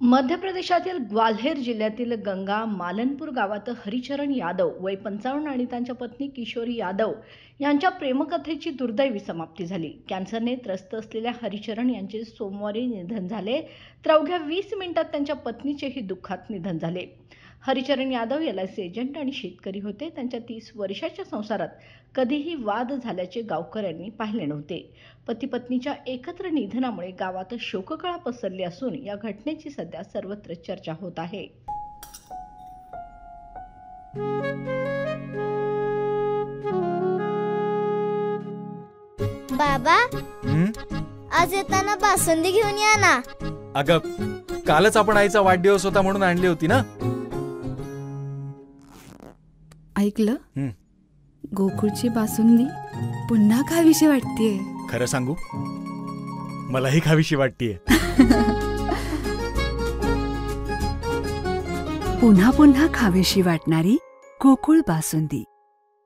मध्य प्रदेशातील ग्वाल्हेर जिल्ह्यातील गंगा मालनपूर गावात हरिचरण यादव वय 55 आणि त्यांच्या पत्नी किशोरी यादव यांच्या प्रेमकथेची दुर्दैवी समाप्ती झाली। कॅन्सरने त्रस्त असलेल्या हरिचरण यांचे सोमवारी निधन झाले, तर अवघ्या 20 मिनिटात त्यांच्या पत्नीचेही दुःखात निधन झाले। हरिचरण यादव LIC एजंट आणि शेतकरी होते। त्यांच्या 30 वर्षाच्या संसारात कधीही वाद झाल्याचे गावकऱ्यांनी पाहिले नव्हते। पती पत्नीच्या एकत्र निधनामुळे गावात शोककळा पसरली असून या घटनेची सध्या सर्वत्र चर्चा होत आहे। बाबा, आज येताना बासुंदी घेऊन या ना। अगं, कालच आपण आईचा वाढदिवस होता म्हणून आणली होती ना। ऐकलं, गोकुळची बासुंदी पुन्हा खावीशी वाटतेय। खरं सांगू, मलाही खावीशी वाटतेय। पुन्हा पुन्हा खावीशी वाटणारी गोकुळ बासुंदी।